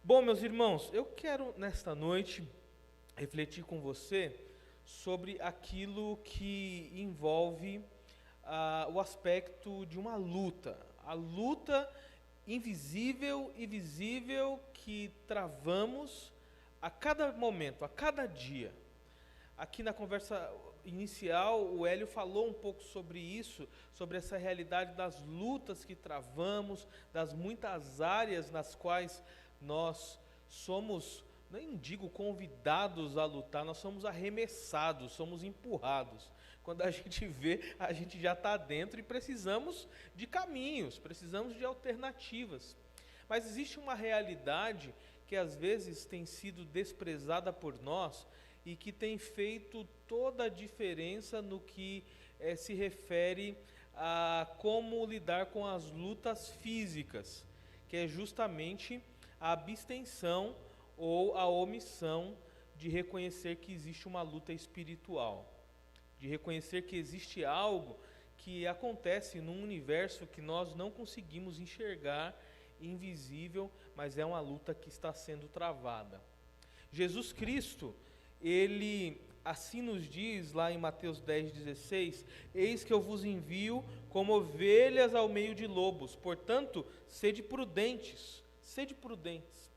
Bom, meus irmãos, eu quero nesta noite refletir com você sobre aquilo que envolve o aspecto de uma luta, a luta invisível e visível que travamos a cada momento, a cada dia. Aqui na conversa inicial, o Hélio falou um pouco sobre isso, sobre essa realidade das lutas que travamos, das muitas áreas nas quais nós somos, nem digo convidados a lutar, nós somos arremessados, somos empurrados. Quando a gente vê, a gente já está dentro e precisamos de caminhos, precisamos de alternativas. Mas existe uma realidade que às vezes tem sido desprezada por nós e que tem feito toda a diferença no que se refere a como lidar com as lutas físicas, que é justamente a abstenção ou a omissão de reconhecer que existe uma luta espiritual, de reconhecer que existe algo que acontece num universo que nós não conseguimos enxergar, invisível, mas é uma luta que está sendo travada. Jesus Cristo, ele assim nos diz lá em Mateus 10,16: eis que eu vos envio como ovelhas ao meio de lobos, portanto, sede prudentes, sede prudentes.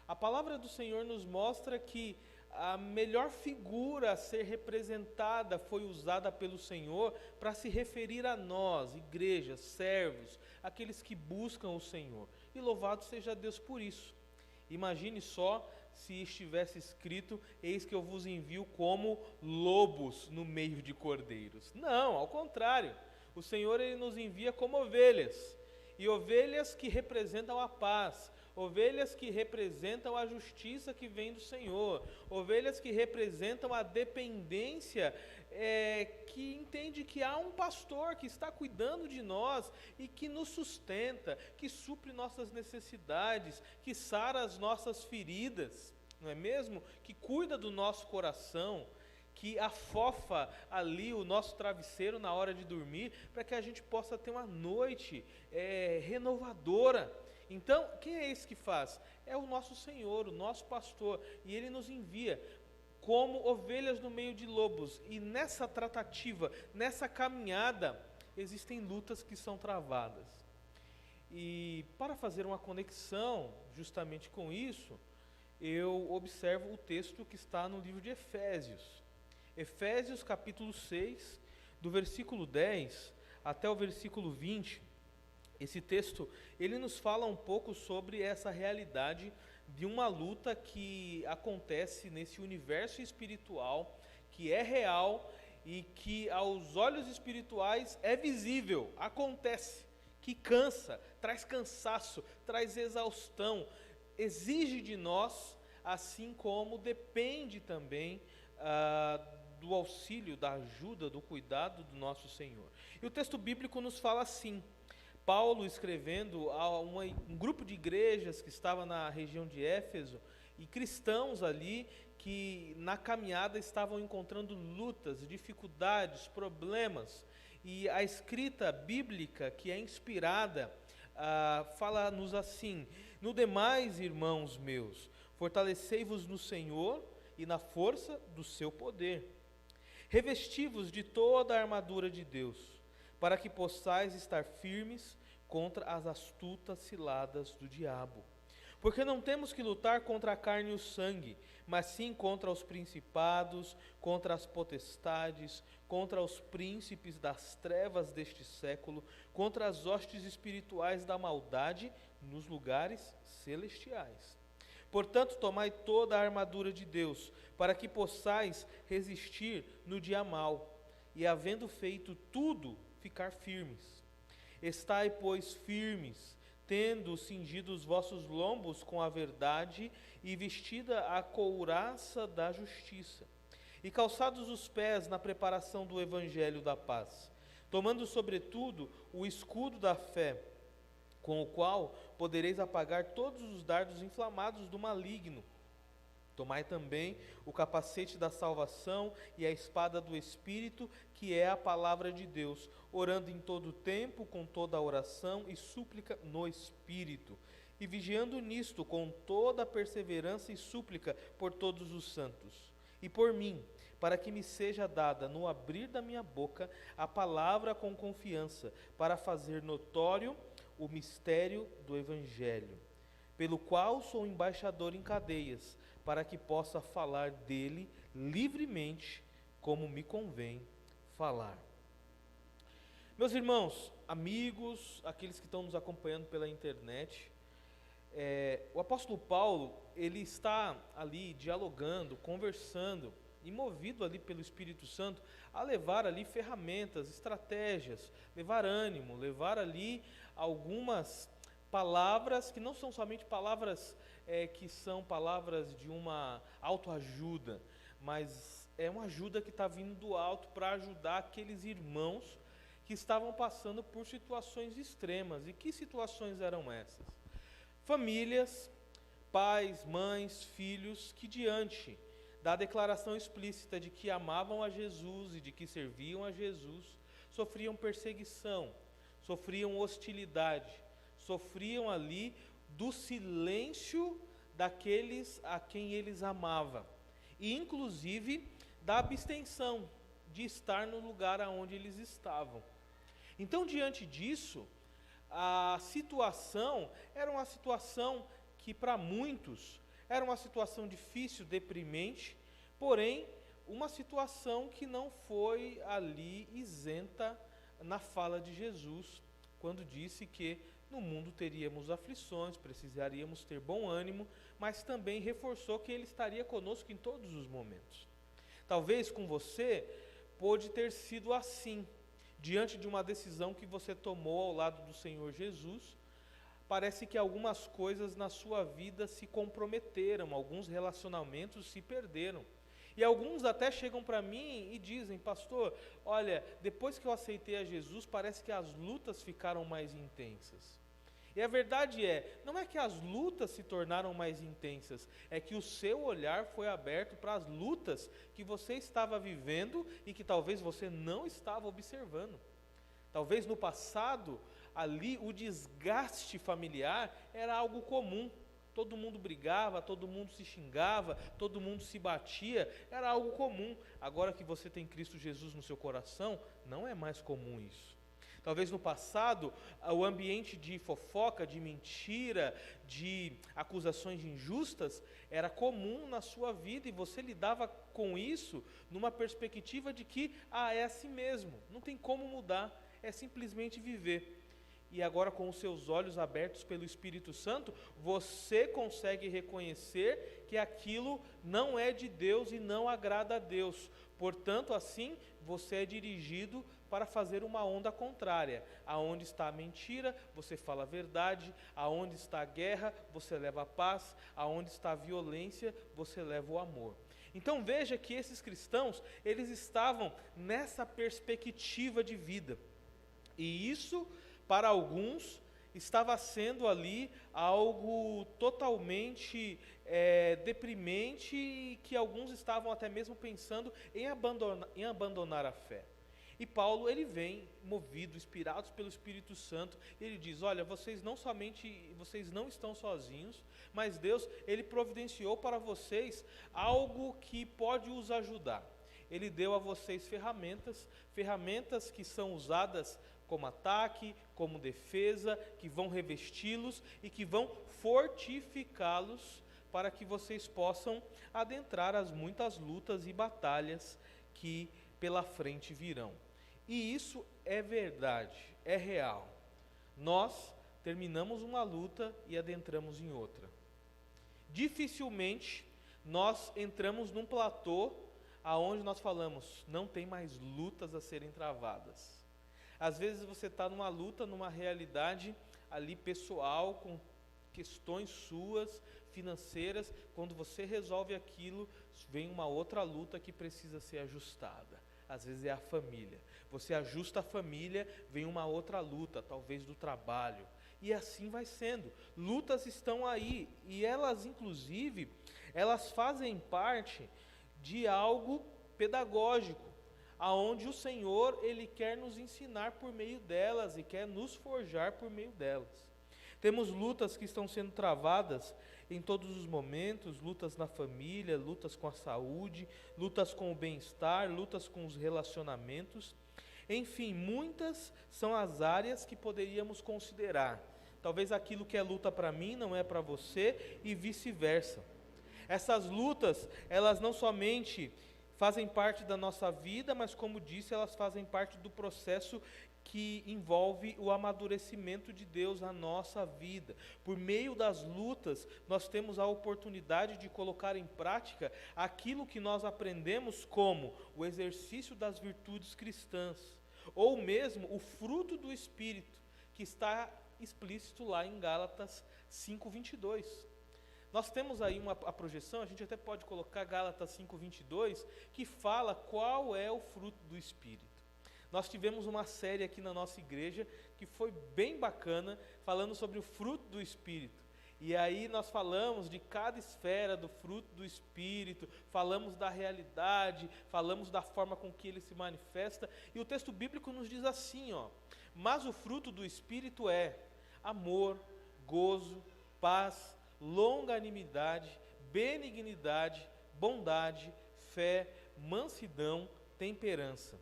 A palavra do Senhor nos mostra que a melhor figura a ser representada foi usada pelo Senhor para se referir a nós, igrejas, servos, aqueles que buscam o Senhor. E louvado seja Deus por isso. Imagine só se estivesse escrito: eis que eu vos envio como lobos no meio de cordeiros. Não, ao contrário. O Senhor, ele nos envia como ovelhas, e ovelhas que representam a paz, ovelhas que representam a justiça que vem do Senhor, ovelhas que representam a dependência, que entende que há um pastor que está cuidando de nós e que nos sustenta, que supre nossas necessidades, que sara as nossas feridas, não é mesmo? Que cuida do nosso coração, que afofa ali o nosso travesseiro na hora de dormir, para que a gente possa ter uma noite renovadora. Então, quem é esse que faz? É o nosso Senhor, o nosso pastor, e Ele nos envia como ovelhas no meio de lobos. E nessa tratativa, nessa caminhada, existem lutas que são travadas. E para fazer uma conexão justamente com isso, eu observo o texto que está no livro de Efésios. Efésios capítulo 6, do versículo 10 até o versículo 20, esse texto, ele nos fala um pouco sobre essa realidade de uma luta que acontece nesse universo espiritual, que é real e que aos olhos espirituais é visível, acontece, que cansa, traz cansaço, traz exaustão, exige de nós, assim como depende também do auxílio, da ajuda, do cuidado do nosso Senhor. E o texto bíblico nos fala assim: Paulo escrevendo a um grupo de igrejas que estava na região de Éfeso, e cristãos ali que na caminhada estavam encontrando lutas, dificuldades, problemas, e a escrita bíblica que é inspirada fala-nos assim: no demais, irmãos meus, fortalecei-vos no Senhor e na força do seu poder. Revesti-vos de toda a armadura de Deus, para que possais estar firmes contra as astutas ciladas do diabo. Porque não temos que lutar contra a carne e o sangue, mas sim contra os principados, contra as potestades, contra os príncipes das trevas deste século, contra as hostes espirituais da maldade nos lugares celestiais. Portanto, tomai toda a armadura de Deus, para que possais resistir no dia mau, e havendo feito tudo, ficar firmes. Estai, pois, firmes, tendo cingido os vossos lombos com a verdade e vestida a couraça da justiça, e calçados os pés na preparação do evangelho da paz, tomando sobretudo o escudo da fé, com o qual podereis apagar todos os dardos inflamados do maligno. Tomai também o capacete da salvação e a espada do Espírito, que é a palavra de Deus, orando em todo o tempo, com toda a oração e súplica no Espírito, e vigiando nisto com toda a perseverança e súplica por todos os santos, e por mim, para que me seja dada no abrir da minha boca a palavra com confiança, para fazer notório o mistério do Evangelho, pelo qual sou embaixador em cadeias, para que possa falar dele livremente, como me convém falar. Meus irmãos, amigos, aqueles que estão nos acompanhando pela internet, o apóstolo Paulo, ele está ali dialogando, conversando, e movido ali pelo Espírito Santo, a levar ali ferramentas, estratégias, levar ânimo, levar ali algumas palavras que não são somente palavras que são palavras de uma autoajuda, mas é uma ajuda que está vindo do alto para ajudar aqueles irmãos que estavam passando por situações extremas. E que situações eram essas? Famílias, pais, mães, filhos, que diante da declaração explícita de que amavam a Jesus e de que serviam a Jesus, sofriam perseguição, sofriam hostilidade, sofriam ali do silêncio daqueles a quem eles amavam, e inclusive da abstenção de estar no lugar aonde eles estavam. Então, diante disso, a situação era uma situação que para muitos era uma situação difícil, deprimente, porém uma situação que não foi ali isenta na fala de Jesus, quando disse que no mundo teríamos aflições, precisaríamos ter bom ânimo, mas também reforçou que Ele estaria conosco em todos os momentos. Talvez com você pode ter sido assim, diante de uma decisão que você tomou ao lado do Senhor Jesus. Parece que algumas coisas na sua vida se comprometeram, alguns relacionamentos se perderam. E alguns até chegam para mim e dizem: pastor, olha, depois que eu aceitei a Jesus, parece que as lutas ficaram mais intensas. E a verdade não é que as lutas se tornaram mais intensas, é que o seu olhar foi aberto para as lutas que você estava vivendo e que talvez você não estava observando. Talvez no passado, ali o desgaste familiar era algo comum. Todo mundo brigava, todo mundo se xingava, todo mundo se batia, era algo comum. Agora que você tem Cristo Jesus no seu coração, não é mais comum isso. Talvez no passado, o ambiente de fofoca, de mentira, de acusações injustas, era comum na sua vida e você lidava com isso numa perspectiva de que, é assim mesmo, não tem como mudar, é simplesmente viver. E agora, com os seus olhos abertos pelo Espírito Santo, você consegue reconhecer que aquilo não é de Deus e não agrada a Deus. Portanto, assim, você é dirigido para fazer uma onda contrária. Aonde está a mentira, você fala a verdade. Aonde está a guerra, você leva a paz. Aonde está a violência, você leva o amor. Então veja que esses cristãos, eles estavam nessa perspectiva de vida. E isso, para alguns, estava sendo ali algo totalmente deprimente, e que alguns estavam até mesmo pensando em abandonar a fé. E Paulo, ele vem movido, inspirados pelo Espírito Santo, ele diz: olha, vocês não estão sozinhos, mas Deus, ele providenciou para vocês algo que pode os ajudar. Ele deu a vocês ferramentas que são usadas como ataque, como defesa, que vão revesti-los e que vão fortificá-los para que vocês possam adentrar as muitas lutas e batalhas que pela frente virão. E isso é verdade, é real. Nós terminamos uma luta e adentramos em outra. Dificilmente nós entramos num platô aonde nós falamos: não tem mais lutas a serem travadas. Às vezes você está numa luta, numa realidade ali pessoal, com questões suas, financeiras. Quando você resolve aquilo, vem uma outra luta que precisa ser ajustada. Às vezes é a família. Você ajusta a família, vem uma outra luta, talvez do trabalho. E assim vai sendo. Lutas estão aí, e elas, inclusive, elas fazem parte de algo pedagógico, aonde o Senhor, ele quer nos ensinar por meio delas e quer nos forjar por meio delas. Temos lutas que estão sendo travadas em todos os momentos, lutas na família, lutas com a saúde, lutas com o bem-estar, lutas com os relacionamentos. Enfim, muitas são as áreas que poderíamos considerar. Talvez aquilo que é luta para mim não é para você e vice-versa. Essas lutas, elas não somente fazem parte da nossa vida, mas como disse, elas fazem parte do processo que envolve o amadurecimento de Deus na nossa vida. Por meio das lutas, nós temos a oportunidade de colocar em prática aquilo que nós aprendemos como o exercício das virtudes cristãs, ou mesmo o fruto do Espírito, que está explícito lá em Gálatas 5:22. Nós temos aí a projeção, a gente até pode colocar Gálatas 5:22, que fala qual é o fruto do Espírito. Nós tivemos uma série aqui na nossa igreja que foi bem bacana, falando sobre o fruto do Espírito. E aí nós falamos de cada esfera do fruto do Espírito, falamos da realidade, falamos da forma com que ele se manifesta. E o texto bíblico nos diz assim, mas o fruto do Espírito é amor, gozo, paz, longanimidade, benignidade, bondade, fé, mansidão, temperança.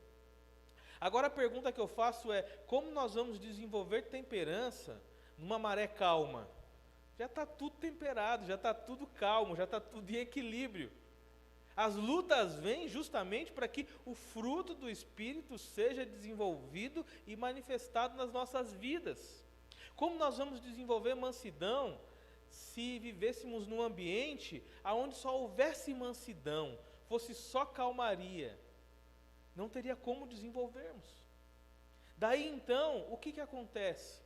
Agora a pergunta que eu faço é, como nós vamos desenvolver temperança numa maré calma? Já está tudo temperado, já está tudo calmo, já está tudo em equilíbrio. As lutas vêm justamente para que o fruto do Espírito seja desenvolvido e manifestado nas nossas vidas. Como nós vamos desenvolver mansidão se vivêssemos num ambiente onde só houvesse mansidão, fosse só calmaria? Não teria como desenvolvermos. Daí então, o que acontece?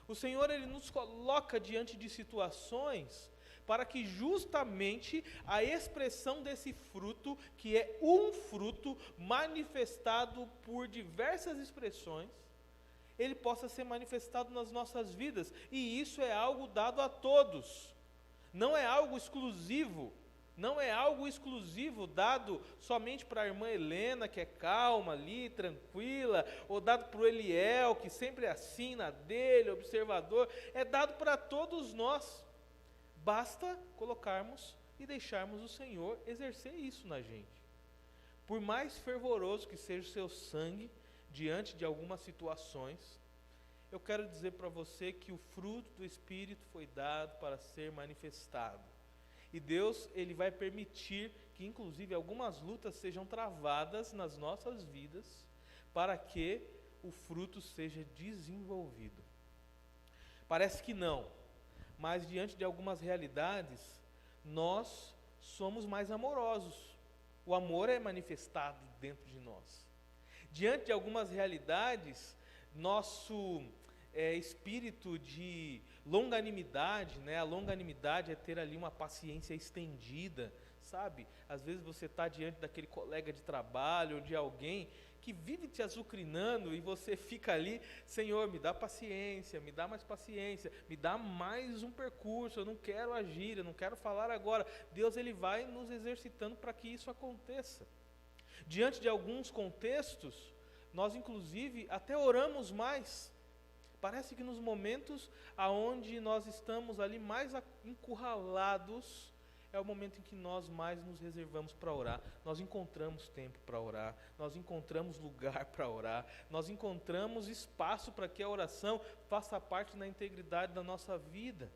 O Senhor, Ele nos coloca diante de situações para que justamente a expressão desse fruto, que é um fruto manifestado por diversas expressões, ele possa ser manifestado nas nossas vidas. E isso é algo dado a todos. Não é algo exclusivo. Não é algo exclusivo dado somente para a irmã Helena, que é calma ali, tranquila, ou dado para o Eliel, que sempre é assim, na dele, observador. É dado para todos nós. Basta colocarmos e deixarmos o Senhor exercer isso na gente. Por mais fervoroso que seja o seu sangue diante de algumas situações, eu quero dizer para você que o fruto do Espírito foi dado para ser manifestado. E Deus, Ele vai permitir que inclusive algumas lutas sejam travadas nas nossas vidas para que o fruto seja desenvolvido. Parece que não, mas diante de algumas realidades, nós somos mais amorosos. O amor é manifestado dentro de nós. Diante de algumas realidades, nosso espírito de longanimidade, a longanimidade é ter ali uma paciência estendida, sabe? Às vezes você está diante daquele colega de trabalho ou de alguém que vive te azucrinando e você fica ali, Senhor, me dá paciência, me dá mais paciência, me dá mais um percurso, eu não quero agir, eu não quero falar agora. Deus, Ele vai nos exercitando para que isso aconteça. Diante de alguns contextos, nós inclusive até oramos mais. Parece que nos momentos aonde nós estamos ali mais encurralados, é o momento em que nós mais nos reservamos para orar. Nós encontramos tempo para orar, nós encontramos lugar para orar, nós encontramos espaço para que a oração faça parte da integridade da nossa vida.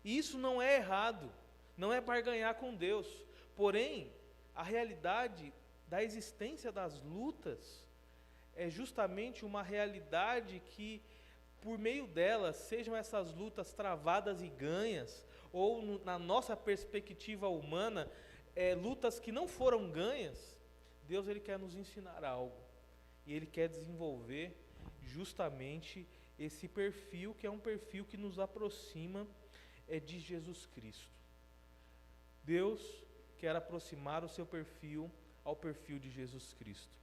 E isso não é errado, não é barganhar com Deus. Porém, a realidade da existência das lutas é justamente uma realidade que, por meio delas, sejam essas lutas travadas e ganhas, ou na nossa perspectiva humana, lutas que não foram ganhas, Deus, Ele quer nos ensinar algo, e Ele quer desenvolver justamente esse perfil, que é um perfil que nos aproxima de Jesus Cristo. Deus quer aproximar o seu perfil ao perfil de Jesus Cristo.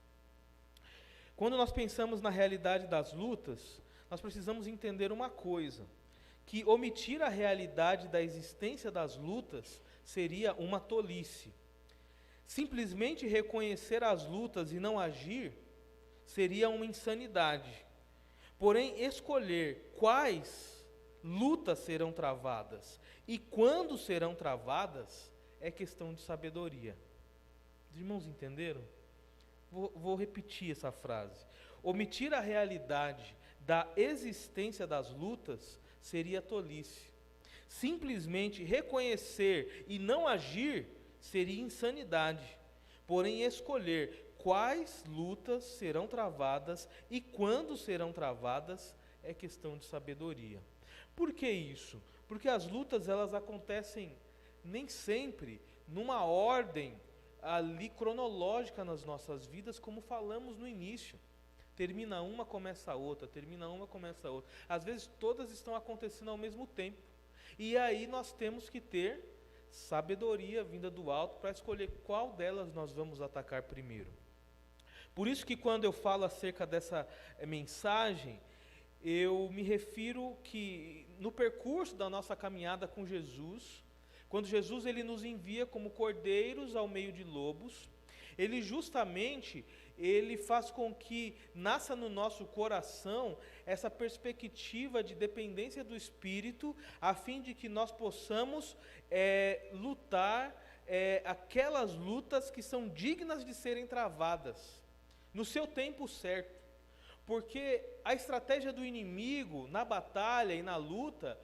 Quando nós pensamos na realidade das lutas, nós precisamos entender uma coisa, que omitir a realidade da existência das lutas seria uma tolice. Simplesmente reconhecer as lutas e não agir seria uma insanidade. Porém, escolher quais lutas serão travadas. E quando serão travadas, é questão de sabedoria. Os irmãos entenderam? Vou repetir essa frase. Omitir a realidade da existência das lutas seria tolice. Simplesmente reconhecer e não agir seria insanidade. Porém, escolher quais lutas serão travadas e quando serão travadas é questão de sabedoria. Por que isso? Porque as lutas elas acontecem nem sempre numa ordem ali cronológica nas nossas vidas, como falamos no início. Termina uma, começa a outra, termina uma, começa a outra. Às vezes todas estão acontecendo ao mesmo tempo. E aí nós temos que ter sabedoria vinda do alto para escolher qual delas nós vamos atacar primeiro. Por isso que quando eu falo acerca dessa mensagem, eu me refiro que no percurso da nossa caminhada com Jesus, quando Jesus ele nos envia como cordeiros ao meio de lobos, ele justamente faz com que nasça no nosso coração essa perspectiva de dependência do Espírito, a fim de que nós possamos lutar aquelas lutas que são dignas de serem travadas, no seu tempo certo. Porque a estratégia do inimigo na batalha e na luta,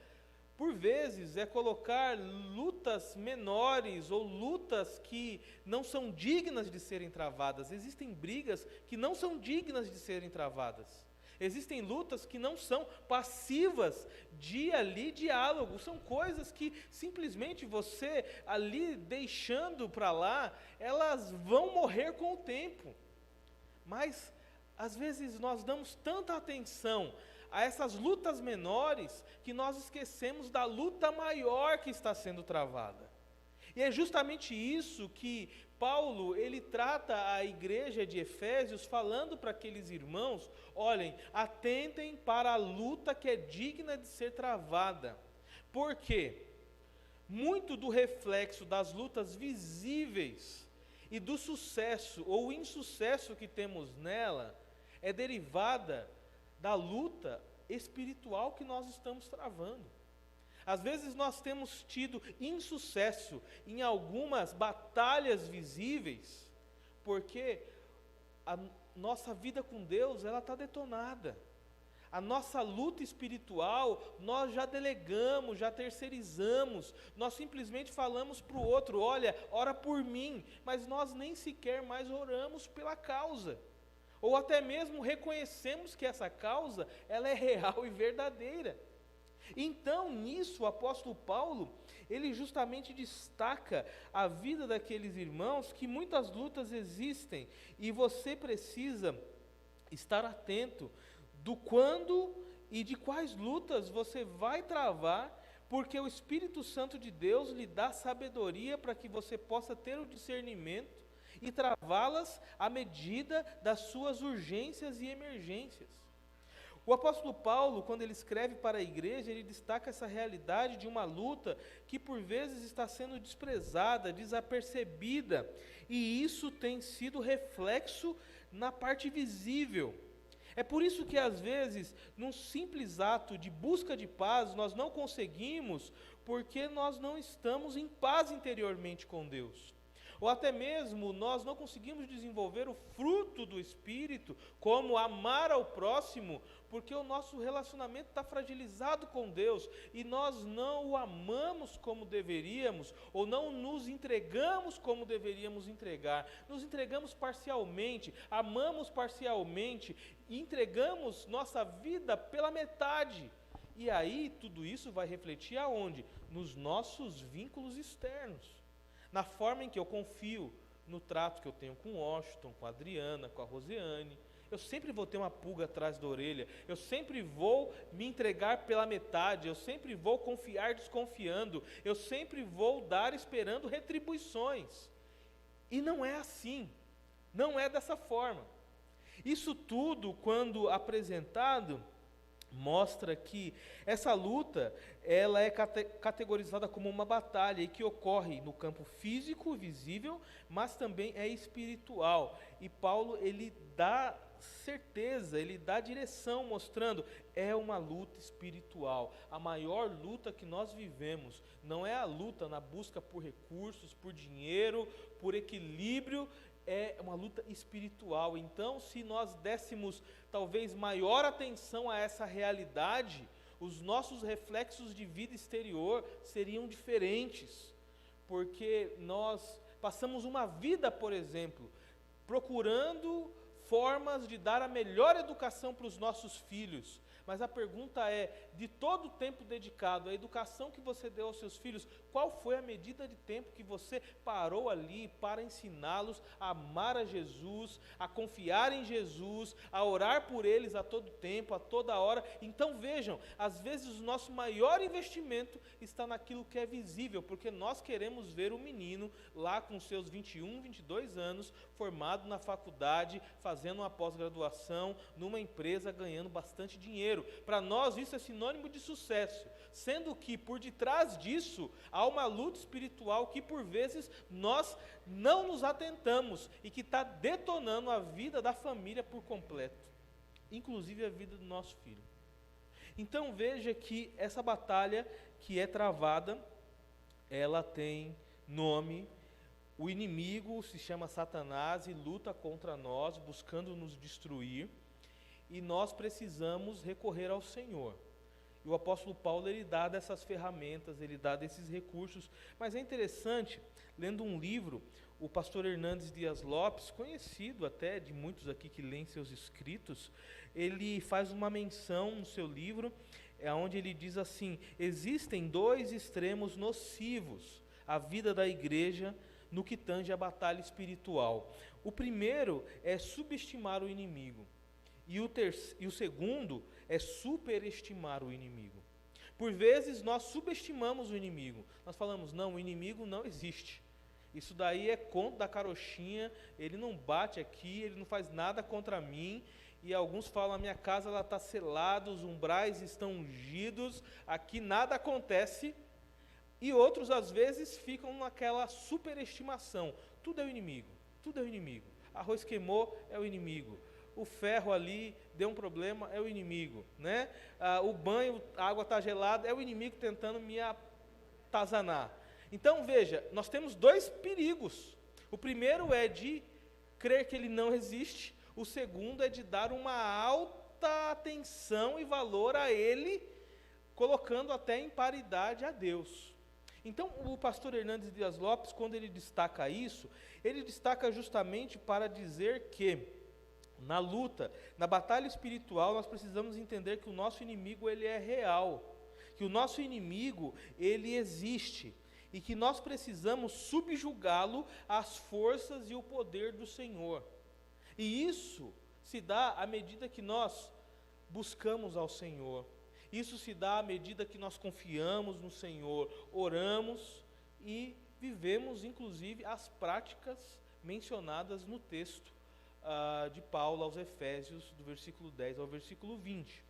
por vezes, é colocar lutas menores ou lutas que não são dignas de serem travadas. Existem brigas que não são dignas de serem travadas. Existem lutas que não são passivas de ali diálogo. São coisas que simplesmente você ali deixando para lá, elas vão morrer com o tempo. Mas às vezes nós damos tanta atenção a essas lutas menores que nós esquecemos da luta maior que está sendo travada. E é justamente isso que Paulo, ele trata a igreja de Efésios falando para aqueles irmãos: olhem, atentem para a luta que é digna de ser travada. Por quê? Muito do reflexo das lutas visíveis e do sucesso ou insucesso que temos nela é derivada da luta espiritual que nós estamos travando. Às vezes nós temos tido insucesso em algumas batalhas visíveis, porque a nossa vida com Deus ela está detonada. A nossa luta espiritual nós já delegamos, já terceirizamos, nós simplesmente falamos para o outro: olha, ora por mim, mas nós nem sequer mais oramos pela causa. Ou até mesmo reconhecemos que essa causa ela é real e verdadeira. Então, nisso, o apóstolo Paulo, ele justamente destaca a vida daqueles irmãos, que muitas lutas existem, e você precisa estar atento do quando e de quais lutas você vai travar, porque o Espírito Santo de Deus lhe dá sabedoria para que você possa ter o discernimento e travá-las à medida das suas urgências e emergências. O apóstolo Paulo, quando ele escreve para a igreja, ele destaca essa realidade de uma luta que por vezes está sendo desprezada, desapercebida, e isso tem sido reflexo na parte visível. É por isso que às vezes, num simples ato de busca de paz, nós não conseguimos, porque nós não estamos em paz interiormente com Deus. Ou até mesmo nós não conseguimos desenvolver o fruto do Espírito, como amar ao próximo, porque o nosso relacionamento está fragilizado com Deus, e nós não o amamos como deveríamos, ou não nos entregamos como deveríamos entregar. Nos entregamos parcialmente, amamos parcialmente, e entregamos nossa vida pela metade. E aí tudo isso vai refletir aonde? Nos nossos vínculos externos. Na forma em que eu confio no trato que eu tenho com o Washington, com a Adriana, com a Rosiane. Eu sempre vou ter uma pulga atrás da orelha, eu sempre vou me entregar pela metade, eu sempre vou confiar desconfiando, eu sempre vou dar esperando retribuições. E não é assim, não é dessa forma. Isso tudo, quando apresentado, mostra que essa luta ela é categorizada como uma batalha e que ocorre no campo físico, visível, mas também é espiritual. E Paulo ele dá certeza, ele dá direção, mostrando, é uma luta espiritual. A maior luta que nós vivemos não é a luta na busca por recursos, por dinheiro, por equilíbrio, é uma luta espiritual. Então, se nós dessemos talvez maior atenção a essa realidade, os nossos reflexos de vida exterior seriam diferentes, porque nós passamos uma vida, por exemplo, procurando formas de dar a melhor educação para os nossos filhos. Mas a pergunta é, de todo o tempo dedicado à educação que você deu aos seus filhos, qual foi a medida de tempo que você parou ali para ensiná-los a amar a Jesus, a confiar em Jesus, a orar por eles a todo tempo, a toda hora? Então vejam, às vezes o nosso maior investimento está naquilo que é visível, porque nós queremos ver o menino lá com seus 21, 22 anos, formado na faculdade, fazendo uma pós-graduação, numa empresa, ganhando bastante dinheiro. Para nós isso é sinônimo de sucesso, sendo que por detrás disso há uma luta espiritual que por vezes nós não nos atentamos e que está detonando a vida da família por completo, inclusive a vida do nosso filho. Então veja que essa batalha que é travada, ela tem nome. O inimigo se chama Satanás e luta contra nós, buscando nos destruir. E nós precisamos recorrer ao Senhor. E o apóstolo Paulo, ele dá dessas ferramentas, ele dá desses recursos. Mas é interessante, lendo um livro, o pastor Hernandes Dias Lopes, conhecido até de muitos aqui que leem seus escritos, ele faz uma menção no seu livro, onde ele diz assim: existem dois extremos nocivos à vida da igreja no que tange a batalha espiritual. O primeiro é subestimar o inimigo. E o segundo é superestimar o inimigo. Por vezes nós subestimamos o inimigo. Nós falamos, não, o inimigo não existe. Isso daí é conto da carochinha, ele não bate aqui, ele não faz nada contra mim. E alguns falam, a minha casa está selada, os umbrais estão ungidos, aqui nada acontece. E outros às vezes ficam naquela superestimação. Tudo é o inimigo, tudo é o inimigo. Arroz queimou, é o inimigo. O ferro ali deu um problema, é o inimigo, né? O banho, a água está gelada, é o inimigo tentando me atazanar. Então veja, nós temos dois perigos. O primeiro é de crer que ele não existe. O segundo é de dar uma alta atenção e valor a ele, colocando até em paridade a Deus. Então o pastor Hernandes Dias Lopes, quando ele destaca isso, ele destaca justamente para dizer que na luta, na batalha espiritual, nós precisamos entender que o nosso inimigo, ele é real, que o nosso inimigo, ele existe, e que nós precisamos subjugá-lo às forças e o poder do Senhor. E isso se dá à medida que nós buscamos ao Senhor, isso se dá à medida que nós confiamos no Senhor, oramos e vivemos, inclusive, as práticas mencionadas no texto de Paulo aos Efésios, do versículo 10 ao versículo 20.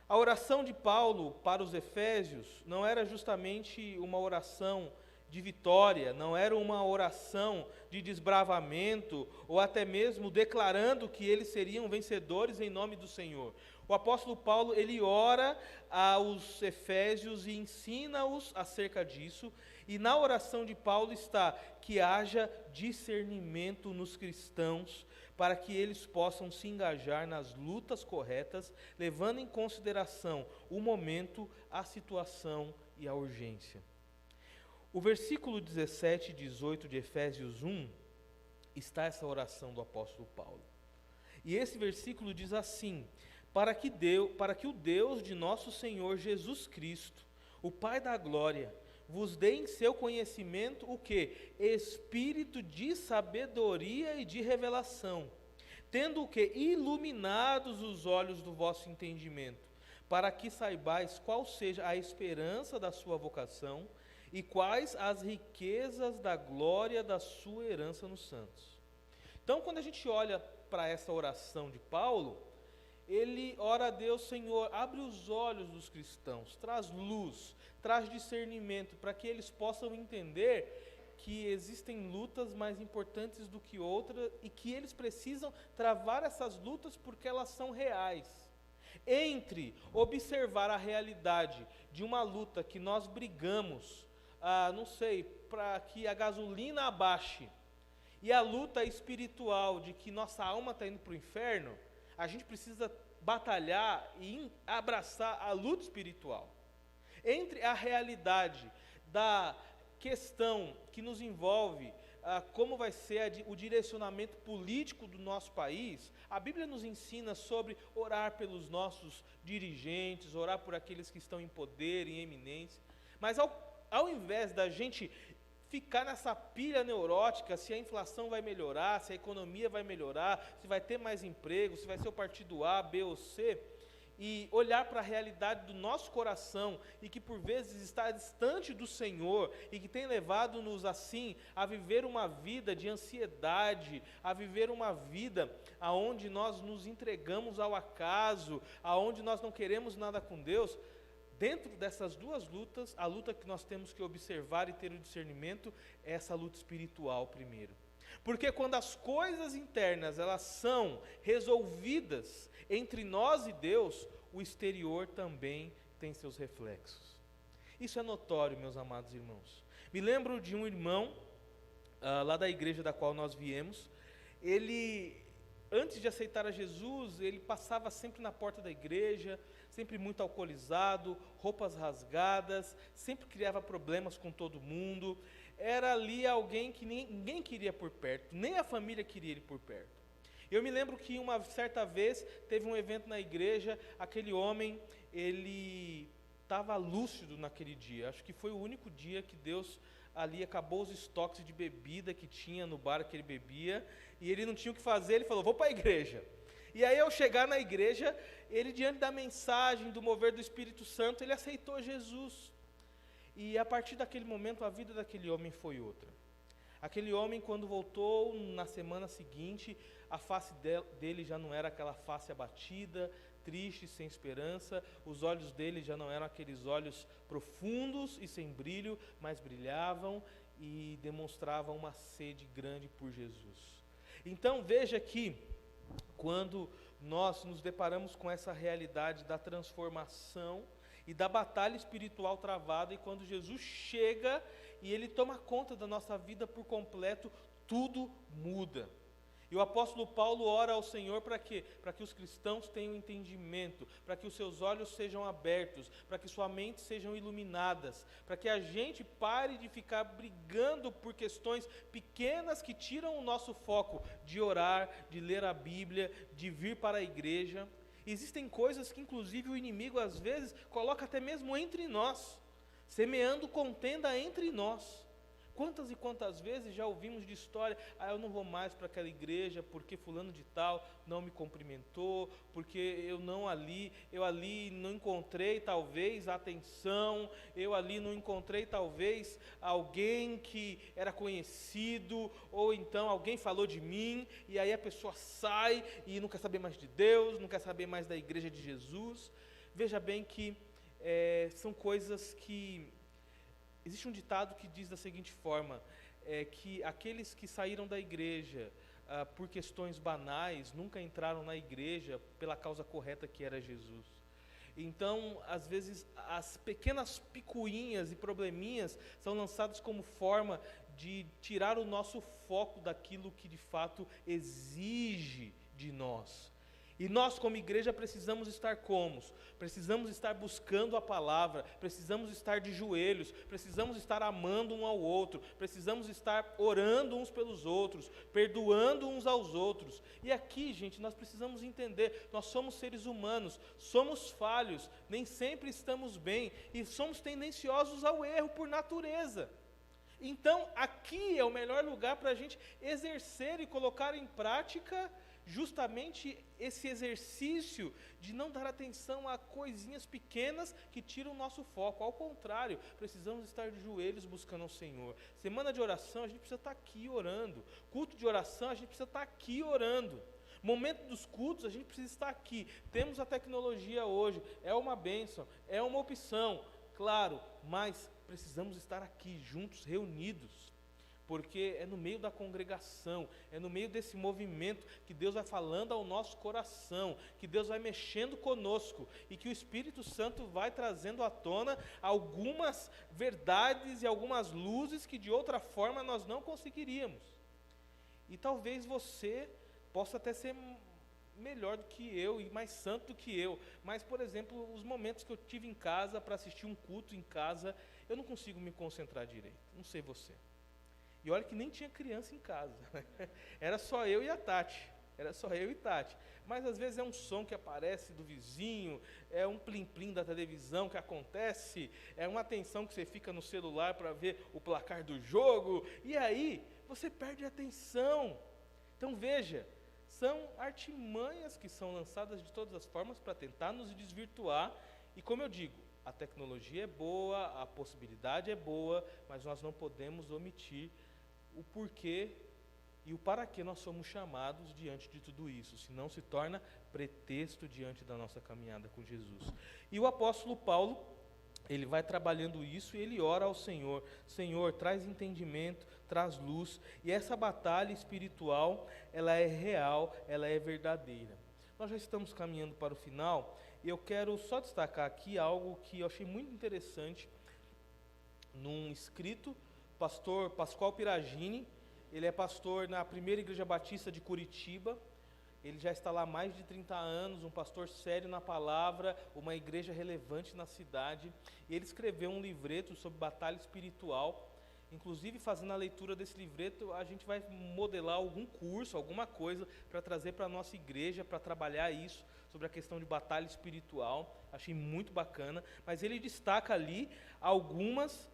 A oração de Paulo para os Efésios não era justamente uma oração de vitória, não era uma oração de desbravamento, ou até mesmo declarando que eles seriam vencedores em nome do Senhor. O apóstolo Paulo, ele ora aos Efésios e ensina-os acerca disso, e na oração de Paulo está que haja discernimento nos cristãos, para que eles possam se engajar nas lutas corretas, levando em consideração o momento, a situação e a urgência. O versículo 17 e 18 de Efésios 1, está essa oração do apóstolo Paulo. E esse versículo diz assim: para que o Deus de nosso Senhor Jesus Cristo, o Pai da glória, vos dê em seu conhecimento o quê? Espírito de sabedoria e de revelação, tendo o quê? Iluminados os olhos do vosso entendimento, para que saibais qual seja a esperança da sua vocação e quais as riquezas da glória da sua herança nos santos. Então, quando a gente olha para essa oração de Paulo, ele ora a Deus: Senhor, abre os olhos dos cristãos, traz luz, traz discernimento, para que eles possam entender que existem lutas mais importantes do que outras e que eles precisam travar essas lutas porque elas são reais. Entre observar a realidade de uma luta que nós brigamos, não sei, para que a gasolina abaixe, e a luta espiritual de que nossa alma está indo para o inferno, a gente precisa batalhar e abraçar a luta espiritual. Entre a realidade da questão que nos envolve, como vai ser o direcionamento político do nosso país, a Bíblia nos ensina sobre orar pelos nossos dirigentes, orar por aqueles que estão em poder, em eminência, mas ao invés da gente ficar nessa pilha neurótica, se a inflação vai melhorar, se a economia vai melhorar, se vai ter mais emprego, se vai ser o partido A, B ou C, e olhar para a realidade do nosso coração, e que por vezes está distante do Senhor, e que tem levado-nos assim a viver uma vida de ansiedade, a viver uma vida aonde nós nos entregamos ao acaso, aonde nós não queremos nada com Deus. Dentro dessas duas lutas, a luta que nós temos que observar e ter o discernimento é essa luta espiritual primeiro. Porque quando as coisas internas elas são resolvidas entre nós e Deus, o exterior também tem seus reflexos. Isso é notório, meus amados irmãos. Me lembro de um irmão, lá da igreja da qual nós viemos. Ele, antes de aceitar a Jesus, ele passava sempre na porta da igreja, sempre muito alcoolizado, roupas rasgadas, sempre criava problemas com todo mundo. Era ali alguém que ninguém queria por perto, nem a família queria ele por perto. Eu me lembro que uma certa vez teve um evento na igreja, aquele homem, ele estava lúcido naquele dia. Acho que foi o único dia que Deus ali acabou os estoques de bebida que tinha no bar que ele bebia, e ele não tinha o que fazer, ele falou, vou para a igreja. E aí ao chegar na igreja, ele diante da mensagem, do mover do Espírito Santo, ele aceitou Jesus. E a partir daquele momento, a vida daquele homem foi outra. Aquele homem, quando voltou na semana seguinte, a face dele já não era aquela face abatida, triste, sem esperança. Os olhos dele já não eram aqueles olhos profundos e sem brilho, mas brilhavam e demonstravam uma sede grande por Jesus. Então veja que, quando nós nos deparamos com essa realidade da transformação e da batalha espiritual travada, e quando Jesus chega e Ele toma conta da nossa vida por completo, tudo muda. E o apóstolo Paulo ora ao Senhor para quê? Para que os cristãos tenham entendimento, para que os seus olhos sejam abertos, para que sua mente sejam iluminadas, para que a gente pare de ficar brigando por questões pequenas que tiram o nosso foco de orar, de ler a Bíblia, de vir para a igreja. Existem coisas que inclusive o inimigo às vezes coloca até mesmo entre nós, semeando contenda entre nós. Quantas e quantas vezes já ouvimos de história, eu não vou mais para aquela igreja porque fulano de tal não me cumprimentou, porque eu ali não encontrei talvez atenção, eu ali não encontrei talvez alguém que era conhecido, ou então alguém falou de mim, e aí a pessoa sai e não quer saber mais de Deus, não quer saber mais da igreja de Jesus. Veja bem que são coisas que... Existe um ditado que diz da seguinte forma, que aqueles que saíram da igreja por questões banais, nunca entraram na igreja pela causa correta que era Jesus. Então, às vezes, as pequenas picuinhas e probleminhas são lançadas como forma de tirar o nosso foco daquilo que de fato exige de nós. E nós, como igreja, precisamos estar como? Precisamos estar buscando a palavra, precisamos estar de joelhos, precisamos estar amando um ao outro, precisamos estar orando uns pelos outros, perdoando uns aos outros. E aqui, gente, nós precisamos entender, nós somos seres humanos, somos falhos, nem sempre estamos bem e somos tendenciosos ao erro por natureza. Então, aqui é o melhor lugar para a gente exercer e colocar em prática justamente esse exercício de não dar atenção a coisinhas pequenas que tiram o nosso foco. Ao contrário, precisamos estar de joelhos buscando ao Senhor. Semana de oração, a gente precisa estar aqui orando. Culto de oração, a gente precisa estar aqui orando. Momento dos cultos, a gente precisa estar aqui. Temos a tecnologia hoje, é uma bênção, é uma opção, claro, mas precisamos estar aqui juntos, reunidos. porque é no meio da congregação, é no meio desse movimento que Deus vai falando ao nosso coração, que Deus vai mexendo conosco e que o Espírito Santo vai trazendo à tona algumas verdades e algumas luzes que de outra forma nós não conseguiríamos. E talvez você possa até ser melhor do que eu e mais santo do que eu, mas, por exemplo, os momentos que eu tive em casa para assistir um culto em casa, eu não consigo me concentrar direito, não sei você. E olha que nem tinha criança em casa, era só eu e a Tati, mas às vezes é um som que aparece do vizinho, é um plim-plim da televisão que acontece, é uma atenção que você fica no celular para ver o placar do jogo, e aí você perde a atenção. Então veja, são artimanhas que são lançadas de todas as formas para tentar nos desvirtuar, e como eu digo, a tecnologia é boa, a possibilidade é boa, mas nós não podemos omitir o porquê e o para que nós somos chamados diante de tudo isso, senão se torna pretexto diante da nossa caminhada com Jesus. E o apóstolo Paulo, ele vai trabalhando isso e ele ora ao Senhor: Senhor, traz entendimento, traz luz, e essa batalha espiritual, ela é real, ela é verdadeira. Nós já estamos caminhando para o final, e eu quero só destacar aqui algo que eu achei muito interessante, num escrito, pastor Pascoal Piragini, ele é pastor na Primeira Igreja Batista de Curitiba, ele já está lá há mais de 30 anos, um pastor sério na palavra, uma igreja relevante na cidade, e ele escreveu um livreto sobre batalha espiritual. Inclusive, fazendo a leitura desse livreto, a gente vai modelar algum curso, alguma coisa, para trazer para a nossa igreja, para trabalhar isso, sobre a questão de batalha espiritual. Achei muito bacana, mas ele destaca ali algumas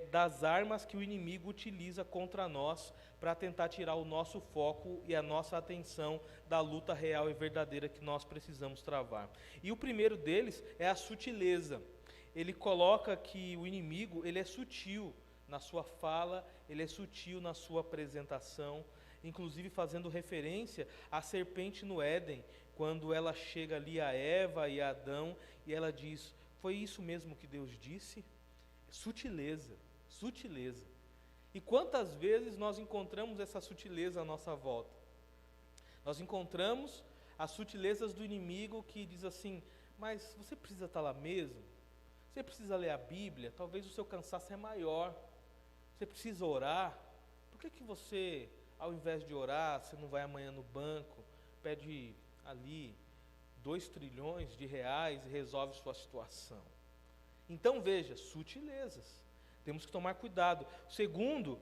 das armas que o inimigo utiliza contra nós, para tentar tirar o nosso foco e a nossa atenção da luta real e verdadeira que nós precisamos travar. E o primeiro deles é a sutileza. Ele coloca que o inimigo, ele é sutil na sua fala, ele é sutil na sua apresentação, inclusive fazendo referência à serpente no Éden, quando ela chega ali a Eva e a Adão, e ela diz: foi isso mesmo que Deus disse? Sutileza, sutileza. E quantas vezes nós encontramos essa sutileza à nossa volta? Nós encontramos as sutilezas do inimigo que diz assim: mas você precisa estar lá mesmo? Você precisa ler a Bíblia? Talvez o seu cansaço é maior. Você precisa orar? Por que você, ao invés de orar, você não vai amanhã no banco, pede ali 2 trilhões de reais e resolve sua situação? Então veja, sutilezas. Temos que tomar cuidado. Segundo,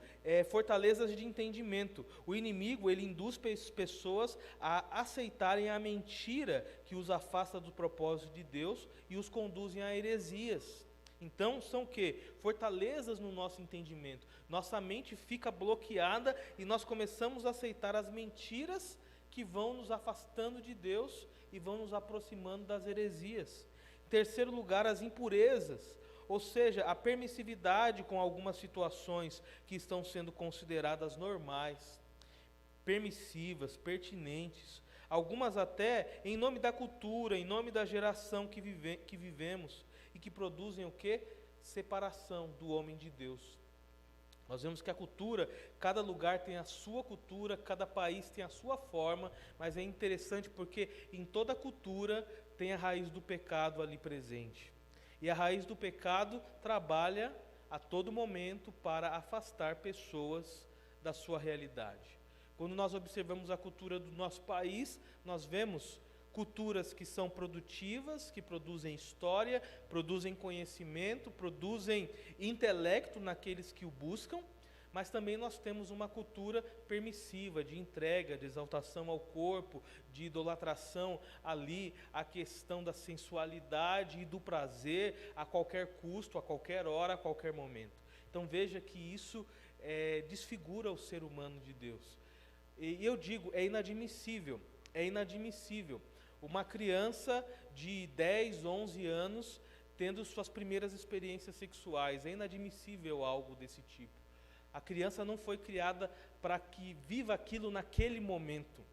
fortalezas de entendimento. O inimigo, ele induz pessoas a aceitarem a mentira que os afasta do propósito de Deus e os conduzem a heresias. Então, são o quê? Fortalezas no nosso entendimento. Nossa mente fica bloqueada e nós começamos a aceitar as mentiras que vão nos afastando de Deus e vão nos aproximando das heresias. Em terceiro lugar, as impurezas, ou seja, a permissividade com algumas situações que estão sendo consideradas normais, permissivas, pertinentes, algumas até em nome da cultura, em nome da geração que vivemos, e que produzem o quê? Separação do homem de Deus. Nós vemos que a cultura, cada lugar tem a sua cultura, cada país tem a sua forma, mas é interessante porque em toda cultura tem a raiz do pecado ali presente. E a raiz do pecado trabalha a todo momento para afastar pessoas da sua realidade. Quando nós observamos a cultura do nosso país, nós vemos culturas que são produtivas, que produzem história, produzem conhecimento, produzem intelecto naqueles que o buscam, mas também nós temos uma cultura permissiva, de entrega, de exaltação ao corpo, de idolatração ali, a questão da sensualidade e do prazer a qualquer custo, a qualquer hora, a qualquer momento. Então veja que isso desfigura o ser humano de Deus. E eu digo, é inadmissível uma criança de 10, 11 anos tendo suas primeiras experiências sexuais. É inadmissível algo desse tipo. A criança não foi criada para que viva aquilo naquele momento.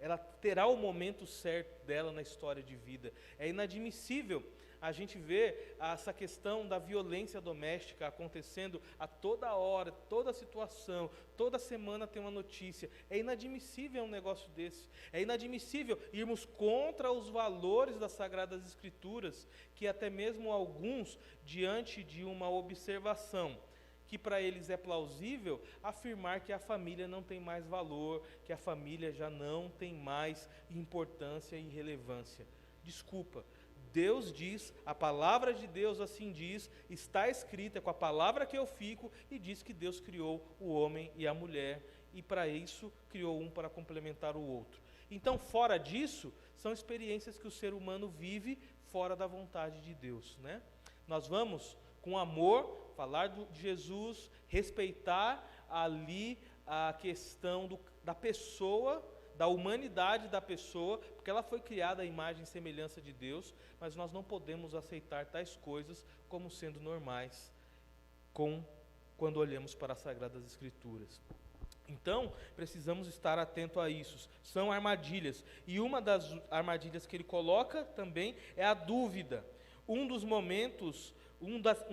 Ela terá o momento certo dela na história de vida. É inadmissível A gente vê essa questão da violência doméstica acontecendo a toda hora, toda situação, toda semana tem uma notícia. É inadmissível um negócio desse. É inadmissível irmos contra os valores das Sagradas Escrituras, que até mesmo alguns, diante de uma observação que para eles é plausível, afirmar que a família não tem mais valor, que a família já não tem mais importância e relevância. Desculpa, Deus diz, a palavra de Deus assim diz, está escrita, é com a palavra que eu fico, e diz que Deus criou o homem e a mulher, e para isso criou um para complementar o outro. Então, fora disso, são experiências que o ser humano vive fora da vontade de Deus, né? Nós vamos, com amor, falar de Jesus, respeitar ali a questão da pessoa, da humanidade da pessoa, porque ela foi criada à imagem e semelhança de Deus, mas nós não podemos aceitar tais coisas como sendo normais quando olhamos para as Sagradas Escrituras. Então, precisamos estar atento a isso. São armadilhas, e uma das armadilhas que ele coloca também é a dúvida. Uma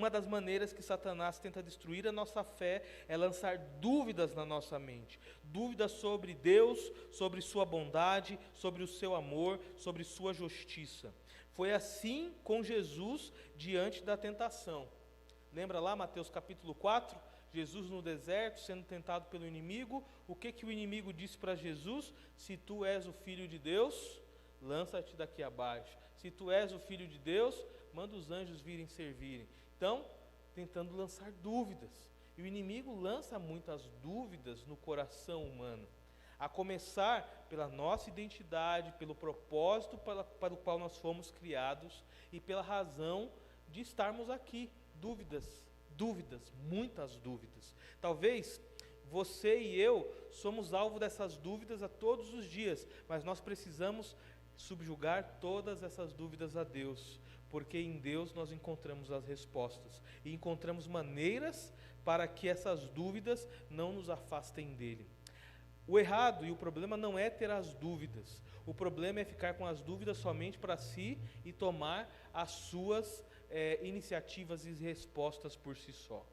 das maneiras que Satanás tenta destruir a nossa fé é lançar dúvidas na nossa mente. Dúvidas sobre Deus, sobre sua bondade, sobre o seu amor, sobre sua justiça. Foi assim com Jesus diante da tentação. Lembra lá Mateus capítulo 4? Jesus no deserto, sendo tentado pelo inimigo. O que o inimigo disse para Jesus? Se tu és o Filho de Deus, lança-te daqui abaixo. Se tu és o Filho de Deus, manda os anjos virem servirem. Então, tentando lançar dúvidas. E o inimigo lança muitas dúvidas no coração humano. A começar pela nossa identidade, pelo propósito para o qual nós fomos criados e pela razão de estarmos aqui. Dúvidas, muitas dúvidas. Talvez você e eu somos alvo dessas dúvidas a todos os dias, mas nós precisamos subjugar todas essas dúvidas a Deus, porque em Deus nós encontramos as respostas e encontramos maneiras para que essas dúvidas não nos afastem dele. O errado e o problema não é ter as dúvidas, o problema é ficar com as dúvidas somente para si e tomar as suas iniciativas e respostas por si só.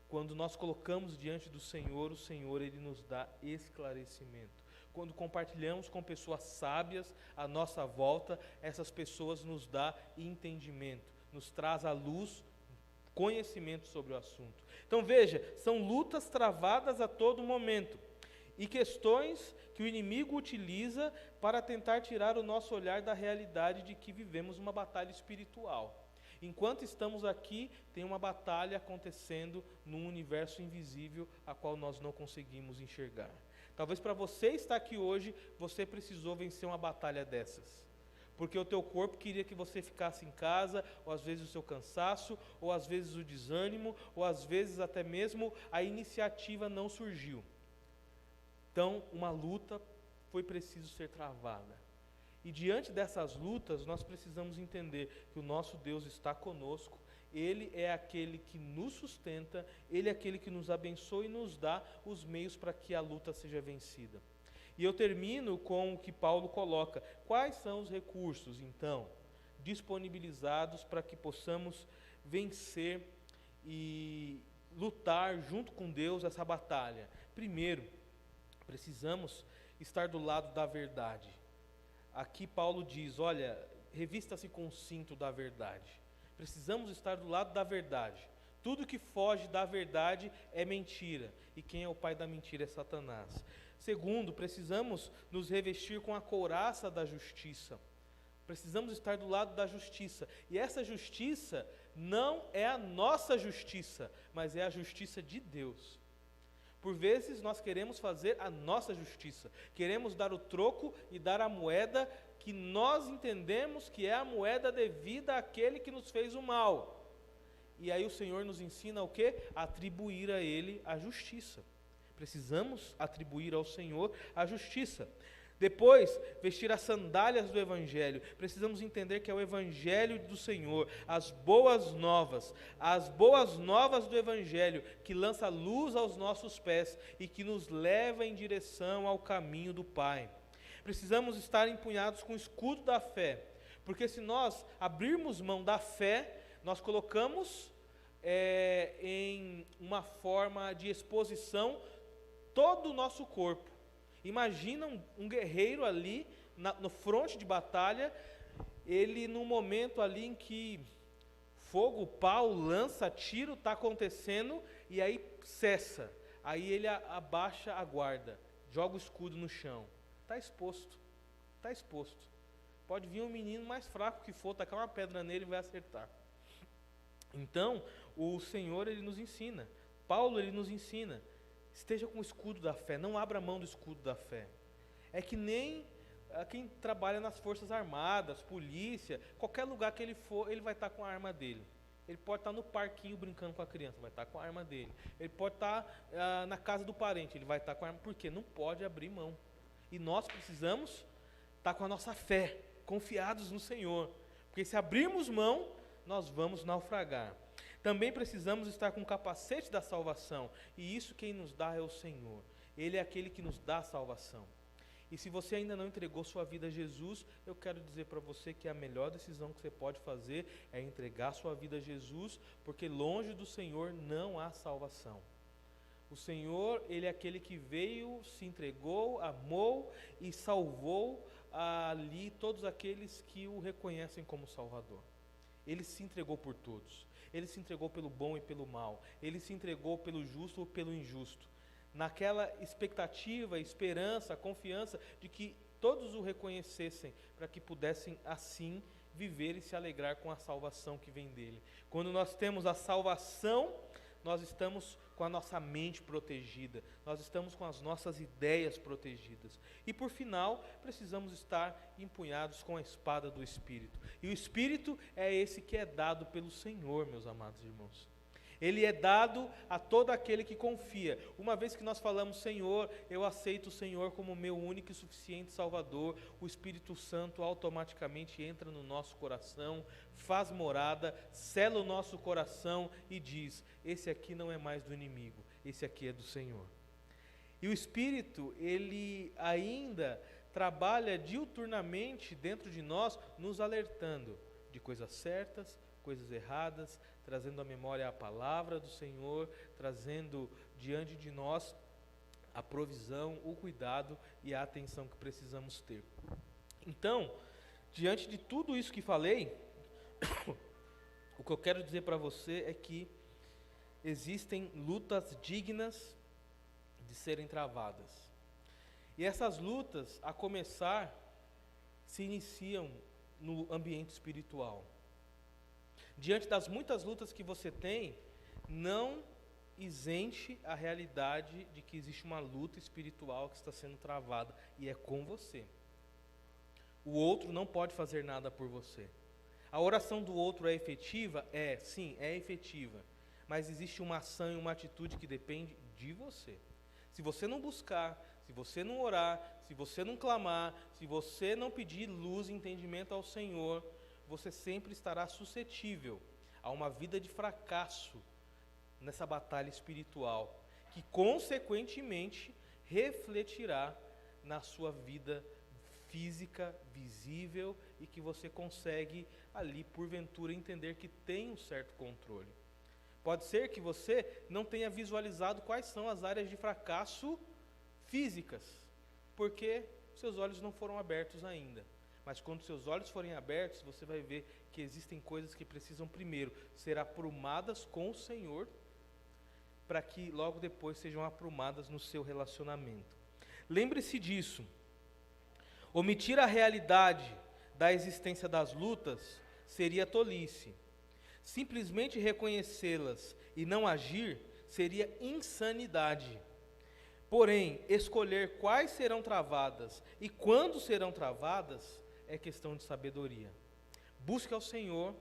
Quando nós colocamos diante do Senhor, o Senhor ele nos dá esclarecimento. Quando compartilhamos com pessoas sábias à nossa volta, essas pessoas nos dão entendimento, nos traz à luz conhecimento sobre o assunto. Então veja, são lutas travadas a todo momento e questões que o inimigo utiliza para tentar tirar o nosso olhar da realidade de que vivemos uma batalha espiritual. Enquanto estamos aqui, tem uma batalha acontecendo num universo invisível a qual nós não conseguimos enxergar. Talvez para você estar aqui hoje, você precisou vencer uma batalha dessas. Porque o teu corpo queria que você ficasse em casa, ou às vezes o seu cansaço, ou às vezes o desânimo, ou às vezes até mesmo a iniciativa não surgiu. Então, uma luta foi preciso ser travada. E diante dessas lutas, nós precisamos entender que o nosso Deus está conosco, Ele é aquele que nos sustenta, Ele é aquele que nos abençoa e nos dá os meios para que a luta seja vencida. E eu termino com o que Paulo coloca. Quais são os recursos, então, disponibilizados para que possamos vencer e lutar junto com Deus essa batalha? Primeiro, precisamos estar do lado da verdade. Aqui Paulo diz, olha, revista-se com o cinto da verdade. Precisamos estar do lado da verdade. Tudo que foge da verdade é mentira. E quem é o pai da mentira é Satanás. Segundo, precisamos nos revestir com a couraça da justiça. Precisamos estar do lado da justiça. E essa justiça não é a nossa justiça, mas é a justiça de Deus. Por vezes nós queremos fazer a nossa justiça, queremos dar o troco e dar a moeda que nós entendemos que é a moeda devida àquele que nos fez o mal. E aí o Senhor nos ensina o quê? Atribuir a Ele a justiça. Precisamos atribuir ao Senhor a justiça. Depois, vestir as sandálias do Evangelho. Precisamos entender que é o Evangelho do Senhor, as boas novas do Evangelho, que lança luz aos nossos pés e que nos leva em direção ao caminho do Pai. Precisamos estar empunhados com o escudo da fé, Porque se nós abrirmos mão da fé, nós colocamos em uma forma de exposição todo o nosso corpo. Imagina um guerreiro ali no fronte de batalha, ele num momento ali em que fogo, pau, lança, tiro está acontecendo, e aí cessa. Aí ele abaixa a guarda, joga o escudo no chão. Está exposto, está exposto. Pode vir um menino mais fraco que for, tacar uma pedra nele e vai acertar. Então, o Senhor, Ele nos ensina. Paulo, Ele nos ensina. Esteja com o escudo da fé, não abra mão do escudo da fé. É que nem quem trabalha nas forças armadas, polícia, qualquer lugar que ele for, ele vai estar com a arma dele. Ele pode estar no parquinho brincando com a criança, vai estar com a arma dele. Ele pode estar na casa do parente, ele vai estar com a arma, porque não pode abrir mão. E nós precisamos estar com a nossa fé, confiados no Senhor, porque se abrirmos mão, nós vamos naufragar. Também precisamos estar com o capacete da salvação, e isso quem nos dá é o Senhor. Ele é aquele que nos dá a salvação. E se você ainda não entregou sua vida a Jesus, eu quero dizer para você que a melhor decisão que você pode fazer é entregar sua vida a Jesus, porque longe do Senhor não há salvação. O Senhor, Ele é aquele que veio, se entregou, amou e salvou ali todos aqueles que o reconhecem como Salvador. Ele se entregou por todos. Ele se entregou pelo bom e pelo mal. Ele se entregou pelo justo ou pelo injusto. Naquela expectativa, esperança, confiança de que todos o reconhecessem, para que pudessem assim viver e se alegrar com a salvação que vem dele. Quando nós temos a salvação, nós estamos com a nossa mente protegida, nós estamos com as nossas ideias protegidas. E por final, precisamos estar empunhados com a espada do Espírito. E o Espírito é esse que é dado pelo Senhor, meus amados irmãos. Ele é dado a todo aquele que confia. Uma vez que nós falamos, Senhor, eu aceito o Senhor como meu único e suficiente Salvador, o Espírito Santo automaticamente entra no nosso coração, faz morada, sela o nosso coração e diz, esse aqui não é mais do inimigo, esse aqui é do Senhor. E o Espírito, ele ainda trabalha diuturnamente dentro de nós, nos alertando de coisas certas, coisas erradas, trazendo à memória a palavra do Senhor, trazendo diante de nós a provisão, o cuidado e a atenção que precisamos ter. Então, diante de tudo isso que falei, o que eu quero dizer para você é que existem lutas dignas de serem travadas. E essas lutas, a começar, se iniciam no ambiente espiritual. Diante das muitas lutas que você tem, não isente a realidade de que existe uma luta espiritual que está sendo travada, e é com você. O outro não pode fazer nada por você. A oração do outro é efetiva? Sim, é efetiva. Mas existe uma ação e uma atitude que depende de você. Se você não buscar, se você não orar, se você não clamar, se você não pedir luz e entendimento ao Senhor, você sempre estará suscetível a uma vida de fracasso nessa batalha espiritual, que consequentemente refletirá na sua vida física, visível, e que você consegue ali, porventura, entender que tem um certo controle. Pode ser que você não tenha visualizado quais são as áreas de fracasso físicas, porque seus olhos não foram abertos ainda. Mas quando seus olhos forem abertos, você vai ver que existem coisas que precisam primeiro ser aprumadas com o Senhor, para que logo depois sejam aprumadas no seu relacionamento. Lembre-se disso. Omitir a realidade da existência das lutas seria tolice. Simplesmente reconhecê-las e não agir seria insanidade. Porém, escolher quais serão travadas e quando serão travadas é questão de sabedoria. Busque ao Senhor,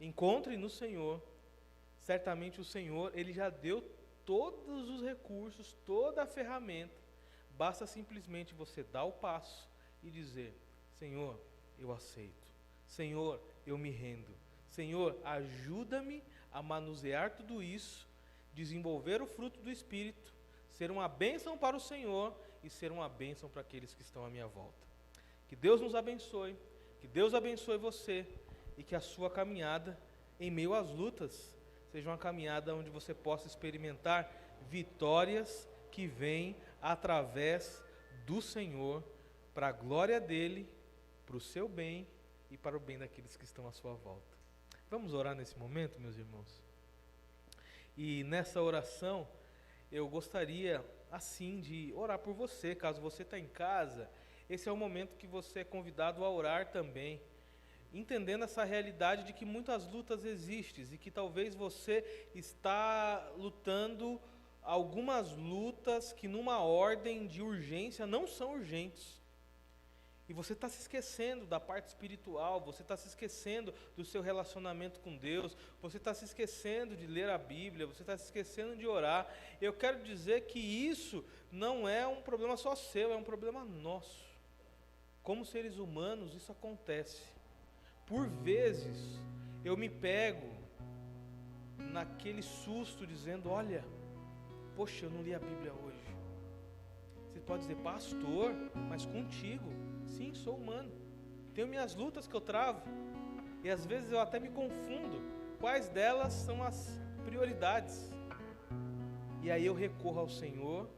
encontre no Senhor. Certamente o Senhor, Ele já deu todos os recursos, toda a ferramenta. Basta simplesmente você dar o passo e dizer, Senhor, eu aceito. Senhor, eu me rendo. Senhor, ajuda-me a manusear tudo isso, desenvolver o fruto do Espírito, ser uma bênção para o Senhor e ser uma bênção para aqueles que estão à minha volta. Que Deus nos abençoe, que Que Deus abençoe você e que a sua caminhada em meio às lutas seja uma caminhada onde você possa experimentar vitórias que vêm através do Senhor, para a glória dEle, para o seu bem e para o bem daqueles que estão à sua volta. Vamos orar nesse momento, meus irmãos? E nessa oração, eu gostaria, assim, de orar por você. Caso você está em casa, esse é o momento que você é convidado a orar também, entendendo essa realidade de que muitas lutas existem e que talvez você está lutando algumas lutas que numa ordem de urgência não são urgentes. E você está se esquecendo da parte espiritual, você está se esquecendo do seu relacionamento com Deus, você está se esquecendo de ler a Bíblia, você está se esquecendo de orar. Eu quero dizer que isso não é um problema só seu, é um problema nosso. Como seres humanos, isso acontece. Por vezes, eu me pego naquele susto dizendo, olha, poxa, eu não li a Bíblia hoje. Você pode dizer, pastor, mas contigo. Sim, sou humano. Tenho minhas lutas que eu travo. E às vezes eu até me confundo. Quais delas são as prioridades? E aí eu recorro ao Senhor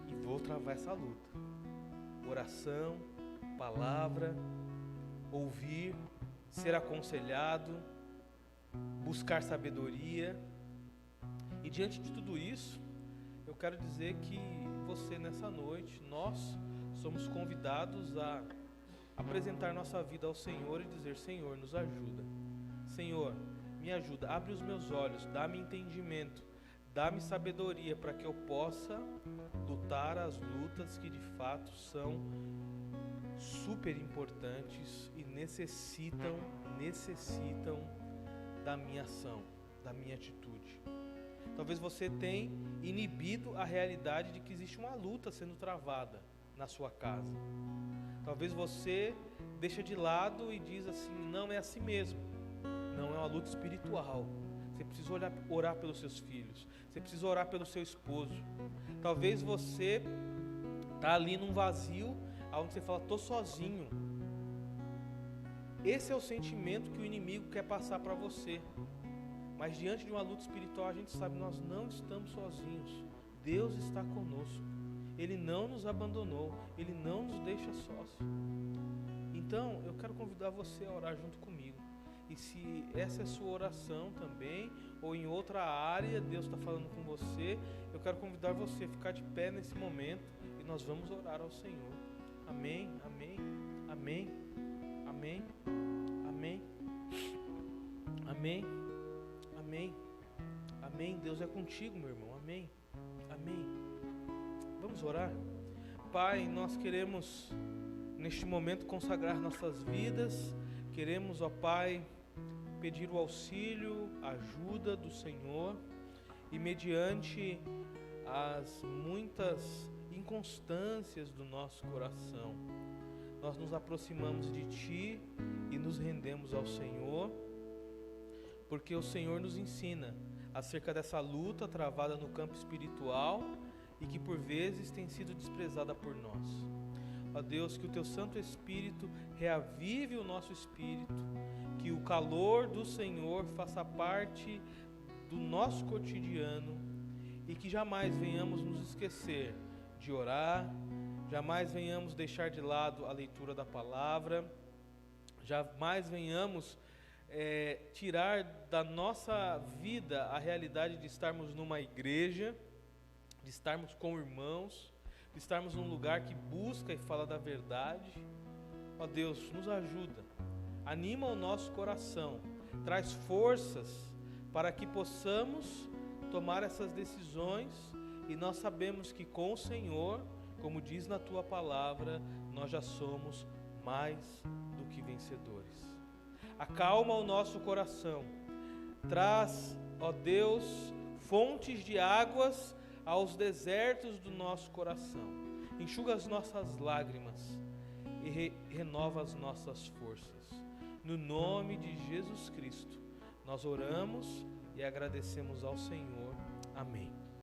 e vou travar essa luta. Oração, palavra, ouvir, ser aconselhado, buscar sabedoria. E diante de tudo isso, eu quero dizer que você nessa noite, nós somos convidados a apresentar nossa vida ao Senhor e dizer, Senhor, nos ajuda. Senhor, me ajuda, abre os meus olhos, dá-me entendimento, dá-me sabedoria para que eu possa lutar as lutas que de fato são super importantes e necessitam da minha ação, da minha atitude. Talvez você tenha inibido a realidade de que existe uma luta sendo travada na sua casa. Talvez você deixa de lado e diz assim, não é assim mesmo. Não é uma luta espiritual. Você precisa orar pelos seus filhos. Você precisa orar pelo seu esposo. Talvez você está ali num vazio, onde você fala, estou sozinho. Esse é o sentimento que o inimigo quer passar para você. Mas diante de uma luta espiritual, a gente sabe, nós não estamos sozinhos. Deus está conosco. Ele não nos abandonou. Ele não nos deixa sós. Então, eu quero convidar você a orar junto comigo. E se essa é a sua oração também, ou em outra área, Deus está falando com você, eu quero convidar você a ficar de pé nesse momento e nós vamos orar ao Senhor. Amém, amém, amém, amém, amém, amém, amém, amém. Deus é contigo, meu irmão, amém, amém. Vamos orar? Pai, nós queremos neste momento consagrar nossas vidas, queremos, ó Pai, pedir o auxílio, a ajuda do Senhor e mediante as muitas inconstâncias do nosso coração, nós nos aproximamos de Ti e nos rendemos ao Senhor, porque o Senhor nos ensina acerca dessa luta travada no campo espiritual e que por vezes tem sido desprezada por nós. Ó Deus, que o Teu Santo Espírito reavive o nosso espírito, que o calor do Senhor faça parte do nosso cotidiano e que jamais venhamos nos esquecer de orar, jamais venhamos deixar de lado a leitura da palavra, jamais venhamos tirar da nossa vida a realidade de estarmos numa igreja, de estarmos com irmãos, de estarmos num lugar que busca e fala da verdade. Ó Deus, nos ajuda, anima o nosso coração, traz forças para que possamos tomar essas decisões e nós sabemos que com o Senhor, como diz na Tua palavra, nós já somos mais do que vencedores. Acalma o nosso coração, traz, ó Deus, fontes de águas aos desertos do nosso coração, enxuga as nossas lágrimas e renova as nossas forças. No nome de Jesus Cristo, nós oramos e agradecemos ao Senhor. Amém.